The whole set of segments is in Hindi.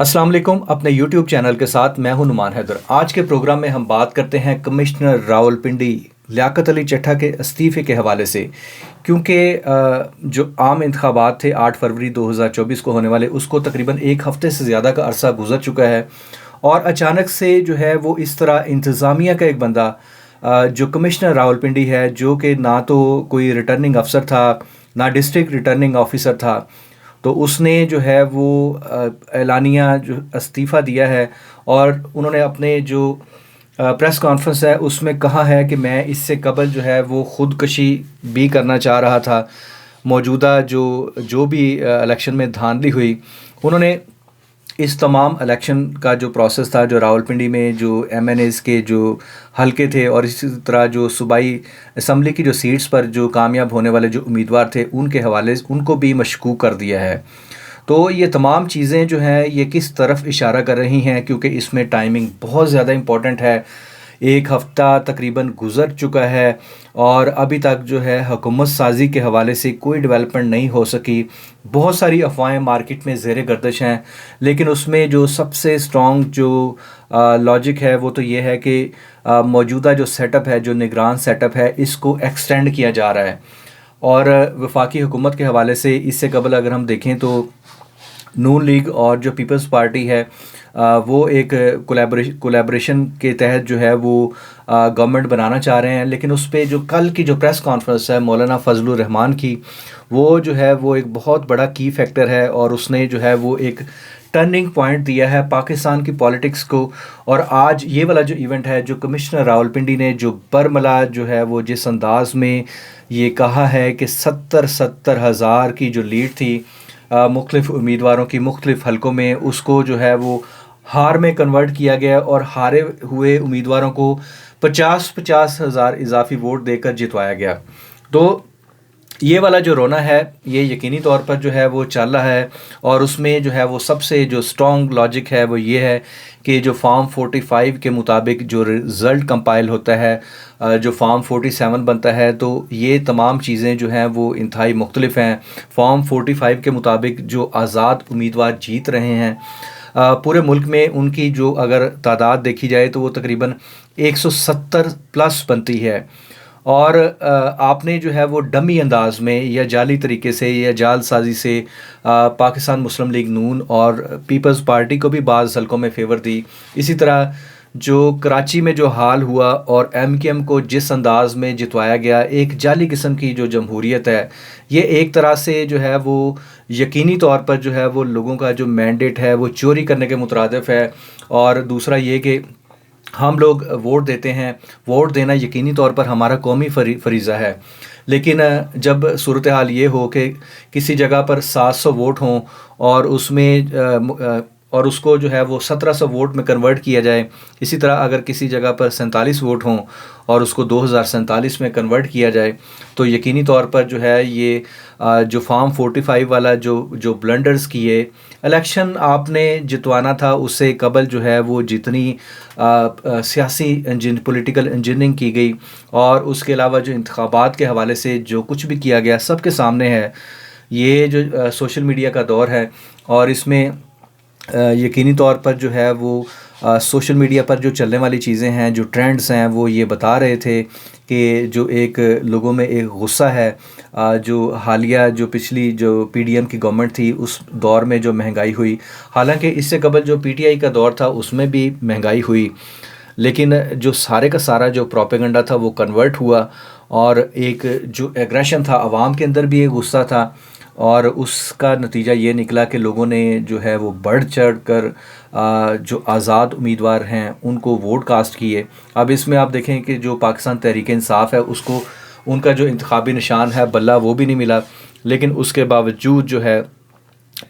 अस्सलाम वालेकुम। अपने यूट्यूब चैनल के साथ मैं हूं नुमान हैदर। आज के प्रोग्राम में हम बात करते हैं कमिश्नर रावलपिंडी लियाकत अली चट्ठा के इस्तीफ़े के हवाले से, क्योंकि जो आम इंतखाबात थे 8 फरवरी 2024 को होने वाले, उसको तकरीबन एक हफ़्ते से ज़्यादा का अरसा गुजर चुका है और अचानक से जो है वो इस तरह इंतज़ामिया का एक बंदा जो कमिश्नर रावलपिंडी है, जो कि ना तो कोई रिटर्निंग अफसर था ना डिस्ट्रिक्ट रिटर्निंग ऑफिसर था, तो उसने जो है वो एलानिया जो इस्तीफ़ा दिया है और उन्होंने अपने जो प्रेस कॉन्फ्रेंस है उसमें कहा है कि मैं इससे कबल जो है वो ख़ुदकशी भी करना चाह रहा था। मौजूदा जो जो भी इलेक्शन में धांधली हुई, उन्होंने इस तमाम इलेक्शन का जो प्रोसेस था, जो रावलपिंडी में जो एमएनएज़ के जो हलके थे और इसी तरह जो सूबाई असम्बली की जो सीट्स पर जो कामयाब होने वाले जो उम्मीदवार थे, उनके हवाले से उनको भी मशकूक कर दिया है। तो ये तमाम चीज़ें जो हैं ये किस तरफ इशारा कर रही हैं, क्योंकि इसमें टाइमिंग बहुत ज़्यादा इम्पॉर्टेंट है। एक हफ़्ता तकरीबन गुज़र चुका है और अभी तक जो है हुकूमत साजी के हवाले से कोई डेवलपमेंट नहीं हो सकी। बहुत सारी अफ़वाहें मार्केट में ज़ेर गर्दिश हैं, लेकिन उसमें जो सबसे स्ट्रॉन्ग जो लॉजिक है वो तो ये है कि मौजूदा जो सेटअप है, जो निगरान सेटअप है, इसको एक्सटेंड किया जा रहा है। और वफाकी हुकूमत के हवाले से इससे कबल अगर हम देखें तो नून लीग और जो पीपल्स पार्टी है वो एक कोलैबोरेशन के तहत जो है वो गवर्नमेंट बनाना चाह रहे हैं। लेकिन उस पे जो कल की जो प्रेस कॉन्फ्रेंस है मौलाना फजलुर रहमान की, वो जो है वो एक बहुत बड़ा की फैक्टर है और उसने जो है वो एक टर्निंग पॉइंट दिया है पाकिस्तान की पॉलिटिक्स को। और आज ये वाला जो इवेंट है, जो कमिश्नर रावलपिंडी ने जो बरमला जो है वो जिस अंदाज में ये कहा है कि 70 हज़ार की जो लीड थी मुख्तलिफ़ उम्मीदवारों की मुख्तलिफ़ हलकों में, उसको जो है वो हार में कन्वर्ट किया गया और हारे हुए उम्मीदवारों को 50-50 हज़ार इजाफी वोट देकर जितवाया गया। तो ये वाला जो रोना है ये यकीनी तौर पर जो है वो चल रहा है और उसमें जो है वो सबसे जो स्ट्रॉन्ग लॉजिक है वो ये है कि जो फॉर्म 45 के मुताबिक जो रिज़ल्ट कंपाइल होता है, जो फॉर्म 47 बनता है, तो ये तमाम चीज़ें जो हैं वो इंतहाई मुख्तलिफ हैं। फॉर्म 45 के मुताबिक जो आज़ाद उम्मीदवार जीत रहे हैं पूरे मुल्क में, उनकी जो अगर तादाद देखी जाए तो वो तकरीबन 170 प्लस बनती है। और आपने जो है वो डमी अंदाज में या जाली तरीके से या जालसाजी से पाकिस्तान मुस्लिम लीग नून और पीपल्स पार्टी को भी बाज़ हलकों में फेवर दी। इसी तरह जो कराची में जो हाल हुआ और एमकेएम को जिस अंदाज में जितवाया गया, एक जाली किस्म की जो जमहूरियत है, ये एक तरह से जो है वो यकीनी तौर पर जो है वो लोगों का जो मैंडेट है वो चोरी करने के मुतरादिफ है। और दूसरा ये कि हम लोग वोट देते हैं, वोट देना यकीनी तौर पर हमारा कौमी फरीज़ा है। लेकिन जब सूरत हाल ये हो कि किसी जगह पर 700 वोट हों और उसमें और उसको जो है वो 1700 वोट में कन्वर्ट किया जाए, इसी तरह अगर किसी जगह पर 47 वोट हों और उसको 2047 में कन्वर्ट किया जाए, तो यकीनी तौर पर जो है ये जो फॉर्म 45 वाला जो ब्लंडर्स किए, इलेक्शन आपने जितवाना था उससे कबल जो है वो जितनी सियासी पॉलिटिकल इंजीनियरिंग की गई और उसके अलावा जो इंतखाबात के हवाले से जो कुछ भी किया गया सब के सामने है। ये जो सोशल मीडिया का दौर है और इसमें यकीनी तौर पर जो है वो सोशल मीडिया पर जो चलने वाली चीज़ें हैं, जो ट्रेंड्स हैं, वो ये बता रहे थे कि जो एक लोगों में एक गुस्सा है, जो हालिया जो पिछली जो पीडीएम की गवर्नमेंट थी उस दौर में जो महंगाई हुई, हालांकि इससे कबल जो पीटीआई का दौर था उसमें भी महंगाई हुई, लेकिन जो सारे का सारा जो प्रोपेगेंडा था वो कन्वर्ट हुआ और एक जो एग्रेशन था, आवाम के अंदर भी एक गुस्सा था और उसका नतीजा ये निकला कि लोगों ने जो है वो बढ़ चढ़ कर जो आज़ाद उम्मीदवार हैं उनको वोट कास्ट किए। अब इसमें आप देखें कि जो पाकिस्तान तहरीक इंसाफ है उसको उनका जो इंतखाबी निशान है बल्ला वो भी नहीं मिला, लेकिन उसके बावजूद जो है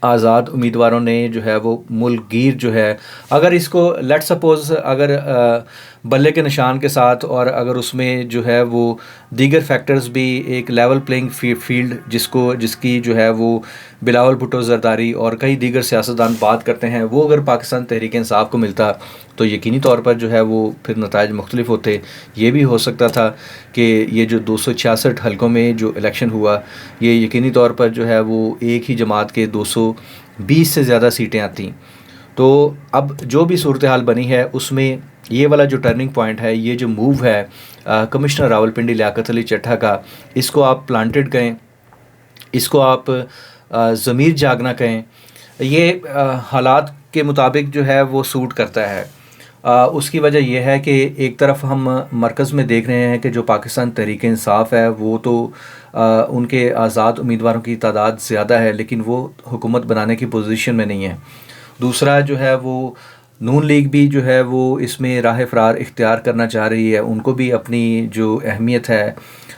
आज़ाद उम्मीदवारों ने जो है वो मुल्कगीर जो है, अगर इसको लेट सपोज़ अगर बल्ले के निशान के साथ और अगर उसमें जो है वो दीगर फैक्टर्स भी एक लेवल प्लेइंग फील्ड जिसकी जो है वो बिलावल भुट्टो जरदारी और कई दीगर सियासतदान बात करते हैं, वो अगर पाकिस्तान तहरीक इंसाफ को मिलता तो यकीनी तौर पर जो है वो फिर नताइज मुख्तलिफ होते। ये भी हो सकता था कि ये जो 266 हलकों में जो इलेक्शन हुआ, ये यकीनी तौर पर जो है वो एक ही जमात के 220 से ज़्यादा सीटें आती। तो अब जो भी सूरत हाल बनी है उसमें ये वाला जो टर्निंग पॉइंट है, ये जो मूव है कमिश्नर रावलपिंडी लियाकत अली चट्ठा का, इसको आप प्लांटेड कहें, इसको आप ज़मीर जागना कहें, ये हालात के मुताबिक जो है वो सूट करता है। उसकी वजह यह है कि एक तरफ हम मरकज़ में देख रहे हैं कि जो पाकिस्तान तहरीक इंसाफ है वो तो उनके आज़ाद उम्मीदवारों की तादाद ज़्यादा है, लेकिन वो हुकूमत बनाने की पोजीशन में नहीं है। दूसरा जो है वो नून लीग भी जो है वो इसमें राह फ़रार इख्तियार करना चाह रही है, उनको भी अपनी जो अहमियत है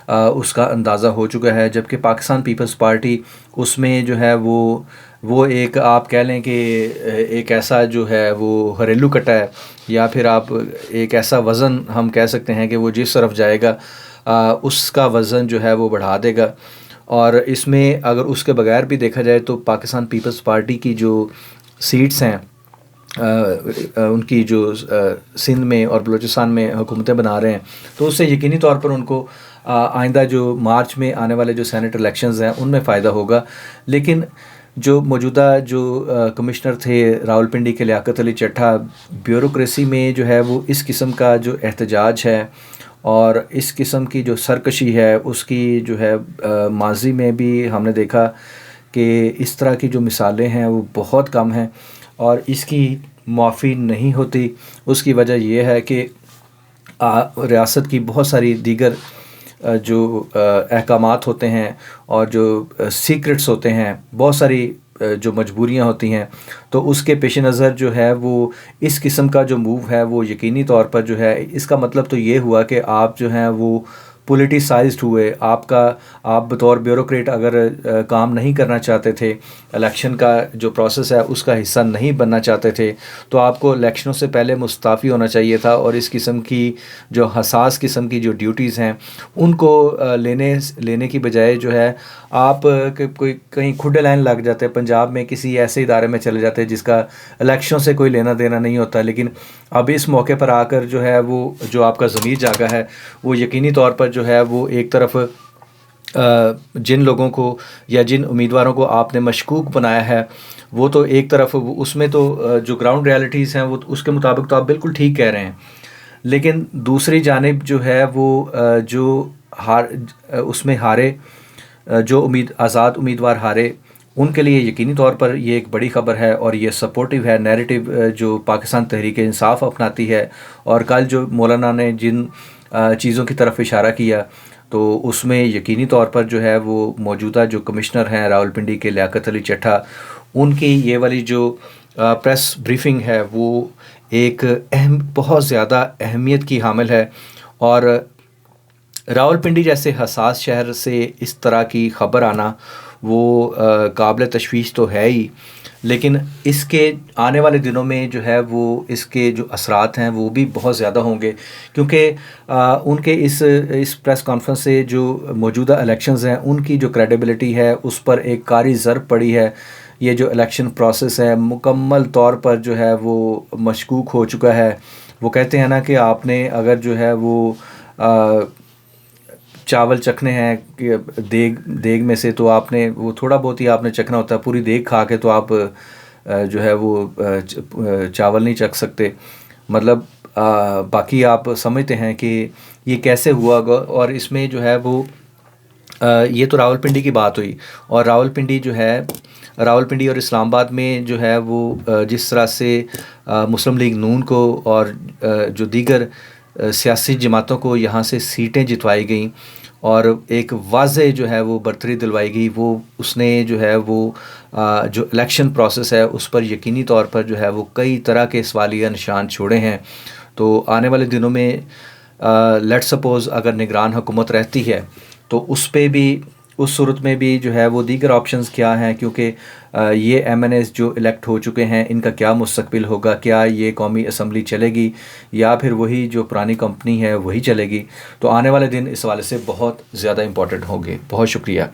उसका अंदाज़ा हो चुका है। जबकि पाकिस्तान पीपल्स पार्टी उसमें जो है वो एक आप कह लें कि एक ऐसा जो है वो घरेलू कट्टा है, या फिर आप एक ऐसा वज़न हम कह सकते हैं कि वो जिस तरफ जाएगा उसका वज़न जो है वो बढ़ा देगा। और इसमें अगर उसके बगैर भी देखा जाए तो पाकिस्तान पीपल्स पार्टी की जो सीट्स हैं उनकी जो सिंध में और बलूचिस्तान में हुकूमतें बना रहे हैं, तो उससे यकीनी तौर पर उनको आइंदा जो मार्च में आने वाले जो सेनेट इलेक्शंस हैं उनमें फ़ायदा होगा। लेकिन जो मौजूदा जो कमिश्नर थे रावलपिंडी के लियाकत अली चट्ठा, ब्यूरोक्रेसी में जो है वो इस किस्म का जो एहतजाज है और इस किस्म की जो सरकशी है उसकी जो है माजी में भी हमने देखा कि इस तरह की जो मिसालें हैं वो बहुत कम हैं और इसकी माफ़ी नहीं होती। उसकी वजह यह है कि रियासत की बहुत सारी दीगर जो अहकामात होते हैं और जो सीक्रेट्स होते हैं, बहुत सारी जो मजबूरियां होती हैं, तो उसके पेश नज़र जो है वो इस किस्म का जो मूव है वो यकीनी तौर पर जो है, इसका मतलब तो ये हुआ कि आप जो हैं वो पोलिटिसाइज्ड हुए। आप बतौर ब्यूरोक्रेट अगर काम नहीं करना चाहते थे, इलेक्शन का जो प्रोसेस है उसका हिस्सा नहीं बनना चाहते थे, तो आपको इलेक्शनों से पहले मुस्ताफ़ी होना चाहिए था और इस किस्म की जो हसास किस्म की जो ड्यूटीज़ हैं उनको लेने की बजाय जो है आप कोई कहीं खुडे लाइन लग जाते हैं, पंजाब में किसी ऐसे इदारे में चले जाते हैं जिसका इलेक्शन से कोई लेना देना नहीं होता। लेकिन अब इस मौके पर आकर जो है वो जो आपका ज़मीर जागा है वो यकीनी तौर पर जो है वो एक तरफ जिन लोगों को या जिन उम्मीदवारों को आपने मशकूक बनाया है वो तो एक तरफ, उसमें तो जो ग्राउंड रियलिटीज़ हैं वो उसके मुताबिक तो आप बिल्कुल ठीक कह रहे हैं, लेकिन दूसरी जानिब जो है वो जो उसमें हारे, जो आज़ाद उम्मीदवार हारे, उनके लिए यकीनी तौर पर ये एक बड़ी ख़बर है और ये सपोर्टिव है नैरेटिव जो पाकिस्तान तहरीक इंसाफ अपनाती है। और कल जो मौलाना ने जिन चीज़ों की तरफ इशारा किया तो उसमें यकीनी तौर पर जो है वो मौजूदा जो कमिश्नर हैं रावलपिंडी के लियाकत अली चट्ठा, उनकी ये वाली जो प्रेस ब्रीफिंग है वो एक बहुत ज़्यादा अहमियत की हामिल है। और रावलपिंडी जैसे हसास शहर से इस तरह की ख़बर आना वो काबिल तशवीश तो है ही, लेकिन इसके आने वाले दिनों में जो है वो इसके जो असरात हैं वो भी बहुत ज़्यादा होंगे, क्योंकि उनके इस प्रेस कॉन्फ्रेंस से जो मौजूदा इलेक्शंस हैं उनकी जो क्रेडिबिलिटी है उस पर एक कारी ज़रब पड़ी है। ये जो इलेक्शन प्रोसेस है मुकम्मल तौर पर जो है वो मशकूक हो चुका है। वो कहते हैं ना कि आपने अगर जो है वो चावल चखने हैं कि देग में से, तो आपने वो थोड़ा बहुत ही आपने चखना होता है, पूरी देग खा के तो आप जो है वो चावल नहीं चख सकते। मतलब बाकी आप समझते हैं कि ये कैसे हुआ। और इसमें जो है वो ये तो रावलपिंडी की बात हुई, और रावलपिंडी जो है रावलपिंडी और इस्लामाबाद में जो है वो जिस तरह से मुस्लिम लीग नून को और जो दीगर सियासी जमातों को यहाँ से सीटें जितवाई गई और एक वाज़े जो है वो बरतरी दिलवाई गई, वो उसने जो है वो जो इलेक्शन प्रोसेस है उस पर यकीनी तौर पर जो है वो कई तरह के सवालिया निशान छोड़े हैं। तो आने वाले दिनों में लेट सपोज़ अगर निगरान हुकूमत रहती है तो उस पे भी, उस सूरत में भी जो है वो दीगर ऑप्शंस क्या हैं, क्योंकि ये MNAs जो इलेक्ट हो चुके हैं इनका क्या मुस्तकबिल होगा, क्या ये कौमी असम्बली चलेगी या फिर वही जो पुरानी कंपनी है वही चलेगी। तो आने वाले दिन इस हवाले से बहुत ज़्यादा इम्पॉर्टेंट होंगे। बहुत शुक्रिया।